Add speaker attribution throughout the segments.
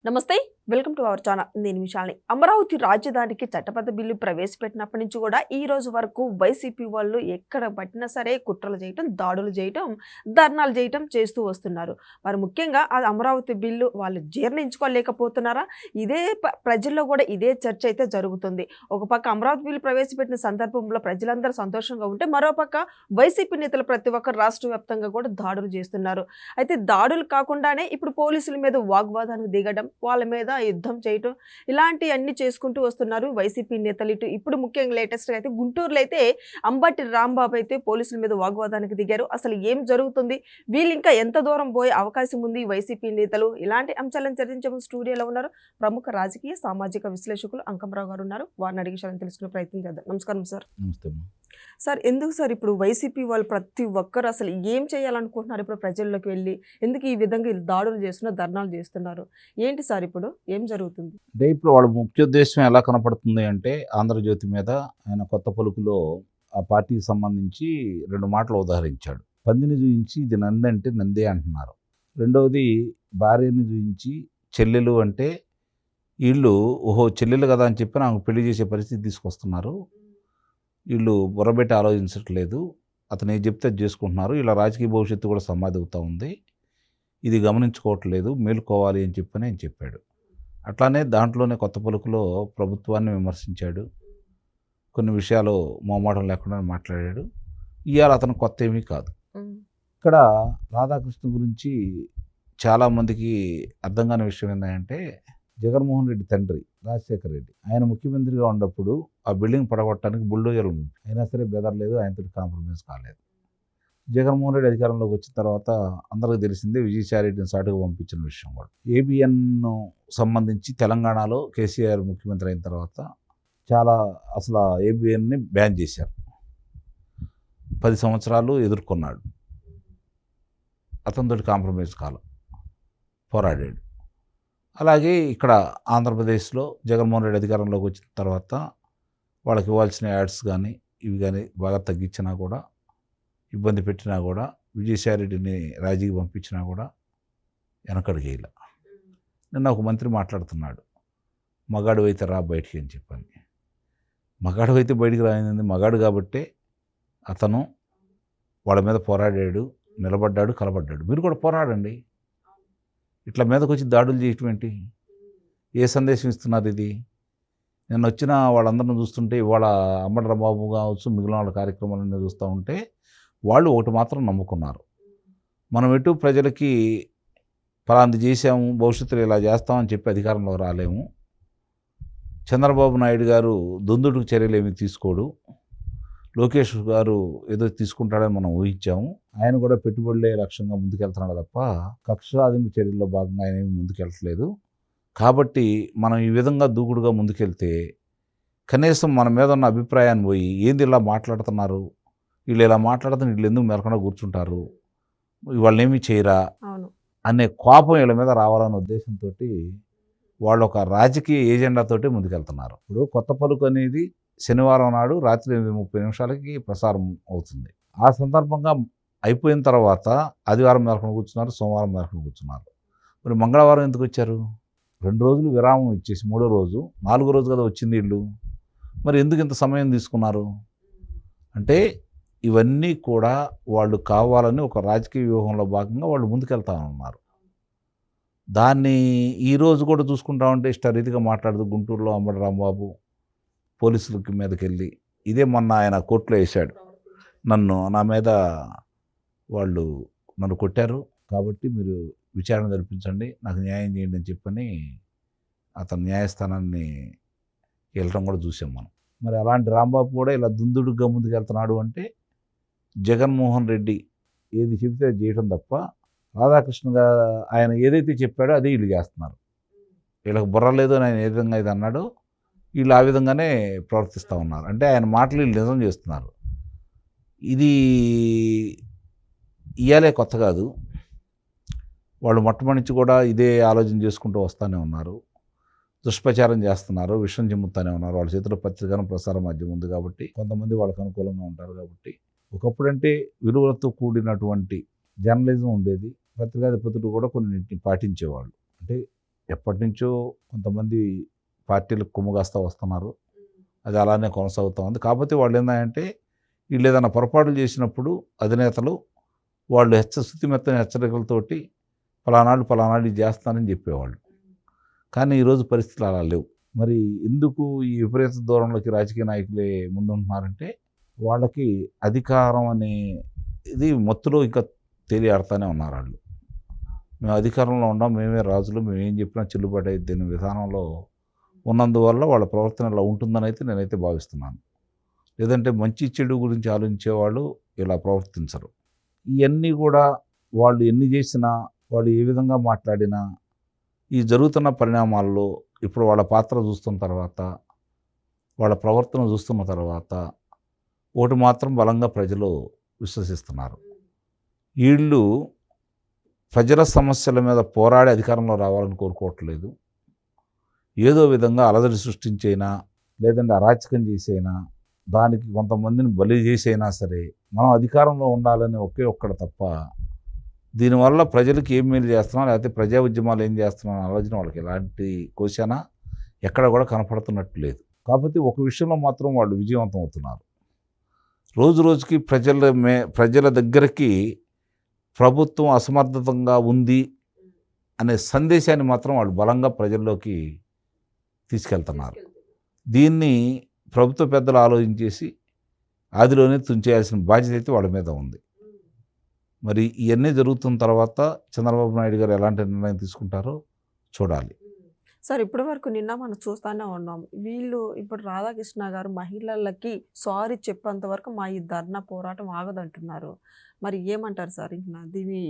Speaker 1: నమస్తే. Welcome to our channel. నేను విశాలిని. అమరావతి రాజధానికి చట్టబద్ధ బిల్లు ప్రవేశపెట్టినప్పటి నుంచి కూడా ఈ రోజు వరకు వైసీపీ వాళ్ళు ఎక్కడ పట్టినా సరే కుట్రలు చేయటం, దాడులు చేయటం, ధర్నాలు చేయటం చేస్తూ వస్తున్నారు. మరి ముఖ్యంగా అది అమరావతి బిల్లు వాళ్ళు జీర్ణించుకోలేకపోతున్నారా? ఇదే ప్రజల్లో కూడా ఇదే చర్చ అయితే జరుగుతుంది. ఒక పక్క అమరావతి బిల్లు ప్రవేశపెట్టిన సందర్భంలో ప్రజలందరూ సంతోషంగా ఉంటే, మరోపక్క వైసీపీ నేతలు ప్రతి ఒక్కరు రాష్ట్ర వ్యాప్తంగా కూడా దాడులు చేస్తున్నారు. అయితే దాడులు కాకుండానే ఇప్పుడు పోలీసుల మీద వాగ్వాదానికి దిగడం, వాళ్ళ మీద యుద్ధం చేయటం ఇలాంటివన్నీ చేసుకుంటూ వస్తున్నారు వైసీపీ నేతలు. ఇప్పుడు ముఖ్యంగా లేటెస్ట్‌గా అయితే గుంటూరులో అయితే అంబటి రాంబాబు అయితే పోలీసుల మీద వాగ్వాదానికి దిగారు. అసలు ఏం జరుగుతుంది? వీళ్ళు ఇంకా ఎంత దూరం పోయే అవకాశం ఉంది ఈ వైసీపీ నేతలు? ఇలాంటి అంశాలను చర్చించే ముందు స్టూడియోలో ఉన్నారు ప్రముఖ రాజకీయ, సామాజిక విశ్లేషకులు అంకమరావు గారు ఉన్నారు. వారిని అడిగి విషయాలను తెలుసుకునే ప్రయత్నం చేద్దాం. నమస్కారం సార్.
Speaker 2: నమస్తే అమ్మ.
Speaker 1: సార్, ఎందుకు సార్ ఇప్పుడు వైసీపీ వాళ్ళు ప్రతి ఒక్కరు అసలు ఏం చేయాలనుకుంటున్నారు? ఇప్పుడు ప్రజల్లోకి వెళ్ళి ఎందుకు ఈ విధంగా వీళ్ళు దాడులు చేస్తున్నారు, ధర్నాలు చేస్తున్నారు? ఏంటి సార్ ఇప్పుడు ఏం జరుగుతుంది?
Speaker 2: అంటే ఇప్పుడు వాళ్ళ ముఖ్యోద్దేశం ఎలా కనపడుతుంది అంటే, ఆంధ్రజ్యోతి మీద ఆయన కొత్త పలుకులో ఆ పార్టీకి సంబంధించి 2 మాటలు ఉదహరించాడు. పందిని చూయించి ఇది నంది అంటే నందే అంటున్నారు. రెండవది భార్యని చూయించి చెల్లెలు అంటే వీళ్ళు ఓహో చెల్లెలు కదా అని చెప్పి నాకు పెళ్లి చేసే పరిస్థితి తీసుకొస్తున్నారు. వీళ్ళు బుర్రబెట్టి ఆలోచించట్లేదు. అతను ఏది చెప్తే అది చేసుకుంటున్నారు. ఇలా రాజకీయ భవిష్యత్తు కూడా సమాధవుతూ ఉంది. ఇది గమనించుకోవట్లేదు, మేలుకోవాలి అని చెప్పని ఆయన చెప్పాడు. అట్లానే దాంట్లోనే కొత్త పలుకులో ప్రభుత్వాన్ని విమర్శించాడు. కొన్ని విషయాలు మొహమాటం లేకుండా మాట్లాడాడు. ఇవాళ అతను కొత్త ఏమీ కాదు. ఇక్కడ రాధాకృష్ణ గురించి చాలామందికి అర్థం కాని విషయం ఏంటంటే, జగన్మోహన్ రెడ్డి తండ్రి రాజశేఖర రెడ్డి ఆయన ముఖ్యమంత్రిగా ఉన్నప్పుడు ఆ బిల్డింగ్ పడగొట్టడానికి బుల్డోజర్లు ఉంది. అయినా సరే బెదరలేదు, ఆయనతో కాంప్రమైజ్ కాలేదు. జగన్మోహన్ రెడ్డి అధికారంలోకి వచ్చిన తర్వాత అందరికీ తెలిసిందే విజయసాయి రెడ్డిని సాటుగా పంపించిన విషయం కూడా. ఏబిఎన్ సంబంధించి తెలంగాణలో కేసీఆర్ ముఖ్యమంత్రి అయిన తర్వాత చాలా అసలు ఏబిఎన్ని బ్యాన్ చేశారు. 10 సంవత్సరాలు ఎదుర్కొన్నాడు. అతనితోటి కాంప్రమైజ్ కాలం పోరాడాడు. అలాగే ఇక్కడ ఆంధ్రప్రదేశ్లో జగన్మోహన్ రెడ్డి అధికారంలోకి వచ్చిన తర్వాత వాళ్ళకి ఇవ్వాల్సిన యాడ్స్ కానీ ఇవి కానీ బాగా తగ్గించినా కూడా, ఇబ్బంది పెట్టినా కూడా, విజయసాయి రెడ్డిని రాజీకి పంపించినా కూడా వెనకడిగేలా. నిన్న ఒక మంత్రి మాట్లాడుతున్నాడు, మగాడు అయితే రా బయటికి అని చెప్పని. మగాడు అయితే బయటికి రాయింది మగాడు కాబట్టే అతను వాళ్ళ మీద పోరాడాడు, నిలబడ్డాడు, కలబడ్డాడు. మీరు కూడా పోరాడండి. ఇట్లా మీదకి వచ్చి దాడులు చేయటం ఏంటి? ఏ సందేశం ఇస్తున్నారు ఇది? నిన్న వచ్చిన వాళ్ళందరిని చూస్తుంటే, ఇవాళ అంబటి రాంబాబు కావచ్చు, మిగిలిన వాళ్ళ కార్యక్రమాలన్నీ చూస్తూ ఉంటే వాళ్ళు ఒకటి మాత్రం నమ్ముకున్నారు, మనం ఎటు ప్రజలకి ఫలాంది చేసాము, భవిష్యత్తులో ఇలా చేస్తామని చెప్పి అధికారంలోకి రాలేము. చంద్రబాబు నాయుడు గారు దొందుడుకు చర్యలు ఏమీ తీసుకోడు, లోకేష్ గారు ఏదో తీసుకుంటాడని మనం ఊహించాము. ఆయన కూడా పెట్టుబడులే లక్ష్యంగా ముందుకెళ్తున్నాడు తప్ప కక్ష సాధింపు చర్యల్లో భాగంగా ఆయన ఏమి ముందుకెళ్ళట్లేదు. కాబట్టి మనం ఈ విధంగా దూకుడుగా ముందుకెళ్తే కనీసం మన మీద ఉన్న అభిప్రాయాన్ని పోయి ఏంది ఇలా మాట్లాడుతున్నారు, వీళ్ళు ఇలా మాట్లాడుతున్న వీళ్ళు ఎందుకు మెరకుండా కూర్చుంటారు, వాళ్ళని ఏమీ చేయరా అనే కోపం వీళ్ళ మీద రావాలనే ఉద్దేశంతో వాళ్ళు ఒక రాజకీయ ఏజెండాతోటి ముందుకెళ్తున్నారు. ఇప్పుడు కొత్త పలుకు అనేది శనివారం నాడు రాత్రి 8:30 నిమిషాలకి ప్రసారం అవుతుంది. ఆ సందర్భంగా అయిపోయిన తర్వాత ఆదివారం మేరకుని కూర్చున్నారు, సోమవారం మేరకుని కూర్చున్నారు. మరి మంగళవారం ఎందుకు వచ్చారు? 2 రోజులు విరామం ఇచ్చేసి 3వ రోజు 4వ రోజు కదా వచ్చింది వీళ్ళు. మరి ఎందుకు ఇంత సమయం తీసుకున్నారు అంటే, ఇవన్నీ కూడా వాళ్ళు కావాలని ఒక రాజకీయ వ్యూహంలో భాగంగా వాళ్ళు ముందుకెళ్తామన్నారు. దాన్ని ఈరోజు కూడా చూసుకుంటామంటే ఇష్టరీతిగా మాట్లాడుతూ గుంటూరులో అంబటి రాంబాబు పోలీసులకి మీదకి వెళ్ళి, ఇదే మొన్న ఆయన కోర్టులో వేశాడు, నా మీద వాళ్ళు నన్ను కొట్టారు కాబట్టి మీరు విచారణ జరిపించండి, నాకు న్యాయం చేయండి అని చెప్పని అతను న్యాయస్థానాన్ని వెళ్ళటం కూడా చూసాం మనం. మరి అలాంటి రాంబాబు కూడా ఇలా దుందుడుగా ముందుకు వెళ్తున్నాడు అంటే, జగన్మోహన్ రెడ్డి ఏది చెబితే అది చేయటం తప్ప, రాధాకృష్ణ ఆయన ఏదైతే చెప్పాడో అదే వీళ్ళు చేస్తున్నారు. వీళ్ళకి బుర్ర లేదు అని ఆయన ఏ విధంగా ఇది అన్నాడో వీళ్ళు ఆ విధంగానే ప్రవర్తిస్తూ ఉన్నారు. అంటే ఆయన మాటలు వీళ్ళు నిజం చేస్తున్నారు. ఇది ఇయాలే కొత్త కాదు, వాళ్ళు మొట్టమొదటి నుంచి కూడా ఇదే ఆలోచన చేసుకుంటూ వస్తూనే ఉన్నారు. దుష్ప్రచారం చేస్తున్నారు, విషయం చెమ్ముతూనే ఉన్నారు. వాళ్ళ చేతిలో పత్రికను ప్రసార మాధ్యమం ఉంది కాబట్టి కొంతమంది వాళ్ళకు అనుకూలంగా ఉంటారు. కాబట్టి ఒకప్పుడంటే విలువలతో కూడినటువంటి జర్నలిజం ఉండేది, పత్రికాధిపతులు కూడా కొన్నింటిని పాటించేవాళ్ళు. అంటే ఎప్పటి నుంచో కొంతమంది పార్టీలకు కొమ్ముగాస్తా వస్తున్నారు. అది అలానే కొనసాగుతూ ఉంది. కాకపోతే వాళ్ళు ఏందంటే వీళ్ళు ఏదైనా పొరపాట్లు చేసినప్పుడు అధినేతలు వాళ్ళు శుతిమెత్తని హెచ్చరికలతోటి ఫలానాడు ఇది చేస్తానని చెప్పేవాళ్ళు. కానీ ఈరోజు పరిస్థితులు అలా లేవు. మరి ఎందుకు ఈ విపరీత దూరంలోకి రాజకీయ నాయకులే ముందుంటున్నారంటే వాళ్ళకి అధికారం అనే ఇది మత్తులో ఇంకా తేలియాడుతూనే ఉన్నారు వాళ్ళు. మేము అధికారంలో ఉన్నాం, మేమే రాజులు, మేము ఏం చెప్పినా చెల్లుబాటు అయితే అనే విధానంలో ఉన్నందువల్ల వాళ్ళ ప్రవర్తన ఇలా ఉంటుందని అయితే నేనైతే భావిస్తున్నాను. లేదంటే మంచి చెడు గురించి ఆలోచించేవాళ్ళు ఇలా ప్రవర్తించరు. ఇవన్నీ కూడా వాళ్ళు ఎన్ని చేసినా, వాళ్ళు ఏ విధంగా మాట్లాడినా ఈ జరుగుతున్న పరిణామాల్లో ఇప్పుడు వాళ్ళ పాత్ర చూస్తున్న తర్వాత, వాళ్ళ ప్రవర్తన చూస్తున్న తర్వాత ఒకటి మాత్రం బలంగా ప్రజలు విశ్వసిస్తున్నారు. వీళ్ళు ప్రజల సమస్యల మీద పోరాడి అధికారంలో రావాలని కోరుకోవట్లేదు. ఏదో విధంగా అలజడి సృష్టించైనా, లేదంటే అరాచకం చేసైనా, దానికి కొంతమందిని బలి చేసైనా సరే మనం అధికారంలో ఉండాలని ఒకే ఒక్కడ తప్ప దీనివల్ల ప్రజలకు ఏం మేలు చేస్తున్నాం, లేకపోతే ప్రజా ఉద్యమాలు ఏం చేస్తున్నాం అనే ఆలోచన వాళ్ళకి ఎలాంటి కోశాన ఎక్కడ కూడా కనపడుతున్నట్టు లేదు. కాకపోతే ఒక విషయంలో మాత్రం వాళ్ళు విజయవంతం అవుతున్నారు. రోజు రోజుకి ప్రజల దగ్గరికి ప్రభుత్వం అసమర్థతంగా ఉంది అనే సందేశాన్ని మాత్రం వాళ్ళు బలంగా ప్రజల్లోకి తీసుకెళ్తున్నారు. దీన్ని ప్రభుత్వ పెద్దలు ఆలోచించేసి ఆదిలోనే తుంచేయాల్సిన బాధ్యత అయితే వాళ్ళ మీద ఉంది. మరి ఇవన్నీ జరుగుతున్న తర్వాత చంద్రబాబు నాయుడు గారు ఎలాంటి నిర్ణయం తీసుకుంటారో చూడాలి.
Speaker 1: సార్ ఇప్పటి వరకు నిన్న మనం చూస్తూనే ఉన్నాం. వీళ్ళు ఇప్పుడు రాధాకృష్ణ గారు మహిళలకి సారీ చెప్పేంత వరకు మా ఈ ధర్నా పోరాటం ఆగదంటున్నారు. మరి ఏమంటారు సార్?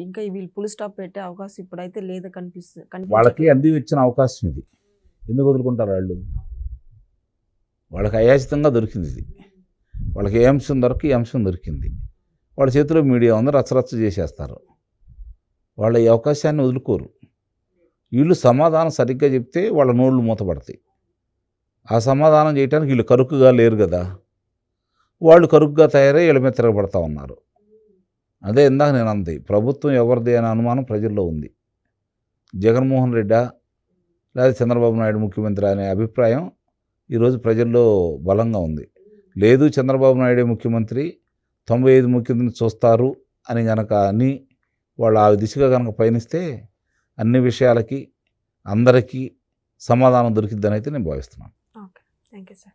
Speaker 1: ఇంకా వీళ్ళు ఫుల్ స్టాప్ పెట్టే అవకాశం ఇప్పుడైతే లేదు
Speaker 2: వాళ్ళకి
Speaker 1: కనిపించట్లేదు.
Speaker 2: అంది ఇచ్చిన అవకాశం ఇది. ఎందుకు వదులుకుంటారు వాళ్ళు? వాళ్ళకి అయాచితంగా దొరికింది ఇది. వాళ్ళకి ఏ అంశం ఈ అంశం దొరికింది. వాళ్ళ చేతిలో మీడియా ఉంది, రచ్చరచ్చ చేసేస్తారు. వాళ్ళ ఈ అవకాశాన్ని వదులుకోరు. వీళ్ళు సమాధానం సరిగ్గా చెప్తే వాళ్ళ నోళ్ళు మూతపడతాయి. ఆ సమాధానం చేయడానికి వీళ్ళు కరుకుగా లేరు కదా, వాళ్ళు కరుకుగా తయారై వీళ్ళ మీద తిరగబడతా ఉన్నారు. అదే ఇందాక నేను అంది, ప్రభుత్వం ఎవరిది అనే అనుమానం ప్రజల్లో ఉంది. జగన్మోహన్ రెడ్డా లేదా చంద్రబాబు నాయుడు ముఖ్యమంత్రి అనే అభిప్రాయం ఈరోజు ప్రజల్లో బలంగా ఉంది. లేదు చంద్రబాబు నాయుడే ముఖ్యమంత్రి, 95 ముఖ్యమంత్రిని చూస్తారు అని గనక వాళ్ళు ఆ దిశగా కనుక పయనిస్తే అన్ని విషయాలకి అందరికీ సమాధానం దొరికిద్దని అయితే నేను భావిస్తున్నాను.
Speaker 1: Okay, thank you sir.